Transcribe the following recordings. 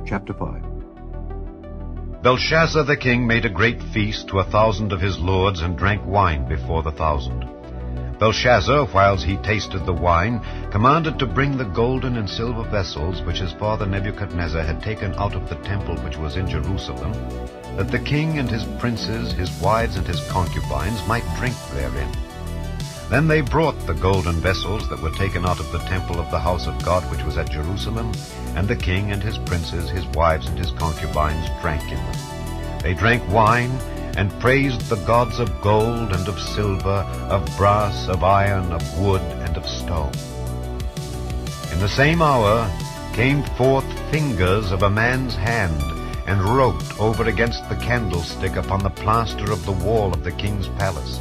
Chapter 5. Belshazzar the king made a great feast to 1,000 of his lords, and drank wine before the 1,000. Belshazzar, whiles he tasted the wine, commanded to bring the golden and silver vessels which his father Nebuchadnezzar had taken out of the temple which was in Jerusalem, that the king and his princes, his wives and his concubines might drink therein. Then they brought the golden vessels that were taken out of the temple of the house of God which was at Jerusalem, and the king and his princes, his wives and his concubines drank in them. They drank wine, and praised the gods of gold and of silver, of brass, of iron, of wood, and of stone. In the same hour came forth fingers of a man's hand, and wrote over against the candlestick upon the plaster of the wall of the king's palace.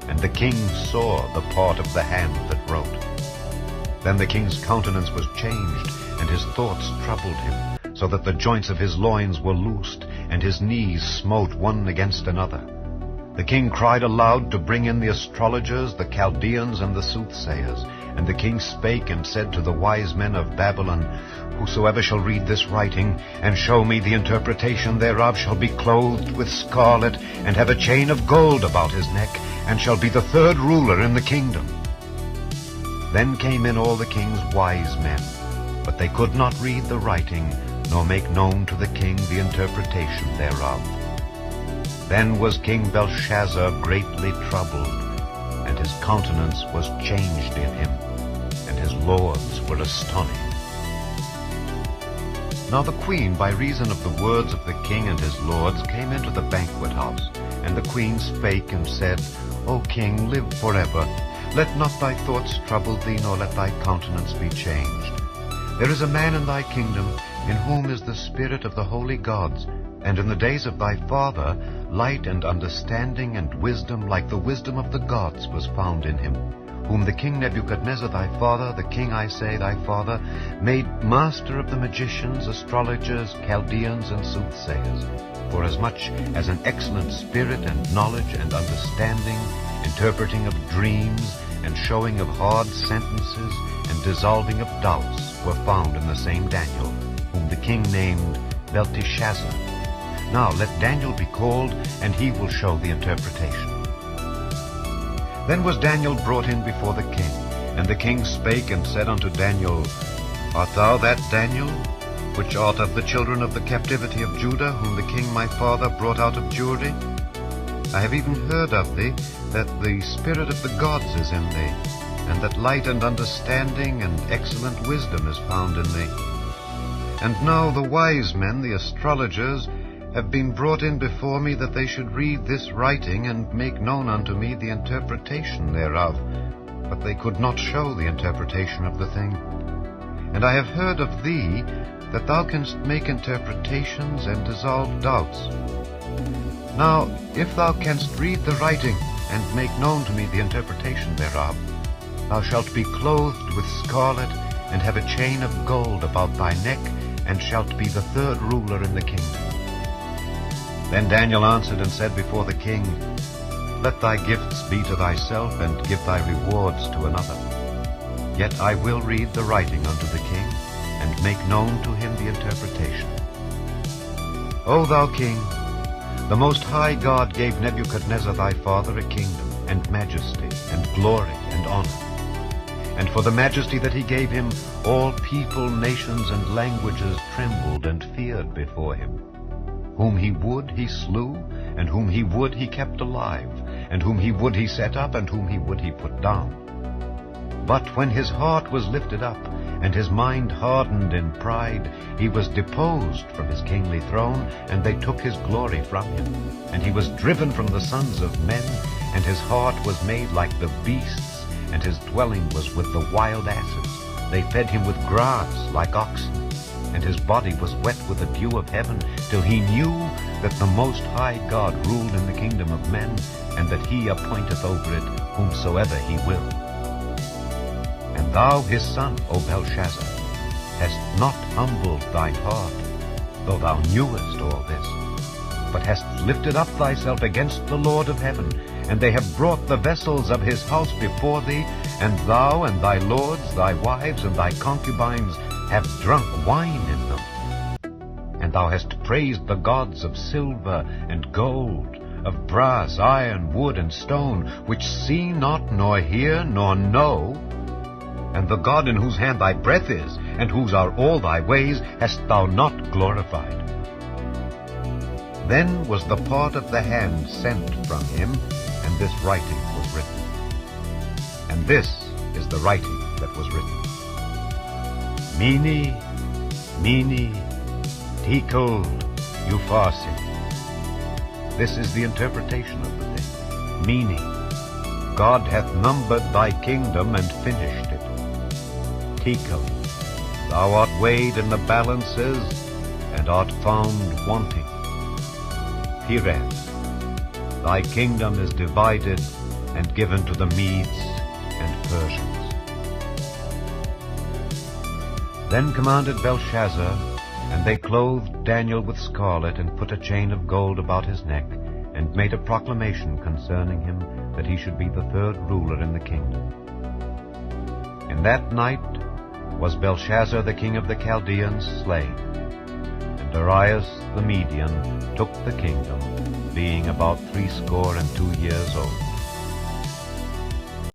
And the king saw the part of the hand that wrote. Then the king's countenance was changed, and his thoughts troubled him, so that the joints of his loins were loosed, and his knees smote one against another. The king cried aloud to bring in the astrologers, the Chaldeans, and the soothsayers. And the king spake and said to the wise men of Babylon, Whosoever shall read this writing, and show me the interpretation thereof, shall be clothed with scarlet, and have a chain of gold about his neck, and shall be the third ruler in the kingdom. Then came in all the king's wise men, but they could not read the writing, nor make known to the king the interpretation thereof. Then was King Belshazzar greatly troubled, and his countenance was changed in him, and his lords were astonished. Now the queen, by reason of the words of the king and his lords, came into the banquet house. And the queen spake and said, O king, live forever. Let not thy thoughts trouble thee, nor let thy countenance be changed. There is a man in thy kingdom, in whom is the spirit of the holy gods, and in the days of thy father light and understanding and wisdom like the wisdom of the gods was found in him, whom the king Nebuchadnezzar thy father, the king, I say, thy father, made master of the magicians, astrologers, Chaldeans, and soothsayers, forasmuch as an excellent spirit and knowledge and understanding, interpreting of dreams, and showing of hard sentences, and dissolving of doubts were found in the same Daniel, whom the king named Belteshazzar. Now let Daniel be called, and he will show the interpretation. Then was Daniel brought in before the king, and the king spake and said unto Daniel, Art thou that Daniel, which art of the children of the captivity of Judah, whom the king my father brought out of Jewry? I have even heard of thee, that the spirit of the gods is in thee, and that light and understanding and excellent wisdom is found in thee. And now the wise men, the astrologers, have been brought in before me, that they should read this writing, and make known unto me the interpretation thereof. But they could not show the interpretation of the thing. And I have heard of thee, that thou canst make interpretations and dissolve doubts. Now, if thou canst read the writing, and make known to me the interpretation thereof, thou shalt be clothed with scarlet, and have a chain of gold about thy neck, and shalt be the third ruler in the kingdom. Then Daniel answered and said before the king, Let thy gifts be to thyself, and give thy rewards to another. Yet I will read the writing unto the king, and make known to him the interpretation. O thou king, the Most High God gave Nebuchadnezzar thy father a kingdom, and majesty, and glory, and honor. And for the majesty that he gave him, all people, nations, and languages trembled and feared before him. Whom he would he slew, and whom he would he kept alive, and whom he would he set up, and whom he would he put down. But when his heart was lifted up, and his mind hardened in pride, he was deposed from his kingly throne, and they took his glory from him. And he was driven from the sons of men, and his heart was made like the beasts, and his dwelling was with the wild asses. They fed him with grass like oxen, and his body was wet with the dew of heaven, till he knew that the Most High God ruled in the kingdom of men, and that he appointeth over it whomsoever he will. And thou, his son, O Belshazzar, hast not humbled thine heart, though thou knewest all this, but hast lifted up thyself against the Lord of heaven, and they have brought the vessels of his house before thee, and thou and thy lords, thy wives, and thy concubines have drunk wine in them. and thou hast praised the gods of silver and gold, of brass, iron, wood, and stone, which see not, nor hear, nor know. And the God in whose hand thy breath is, and whose are all thy ways, hast thou not glorified. Then was the part of the hand sent from him, and this writing was written. And this is the writing that was written. Mene, Mene, Tekel, Upharsin. This is the interpretation of the thing, meaning, God hath numbered thy kingdom and finished it. Tekel, thou art weighed in the balances, and art found wanting. Peres, thy kingdom is divided and given to the Medes and Persians. Then commanded Belshazzar, and they clothed Daniel with scarlet, and put a chain of gold about his neck, and made a proclamation concerning him, that he should be the third ruler in the kingdom. In that night was Belshazzar the king of the Chaldeans slain, and Darius the Median took the kingdom, being about 62 years old.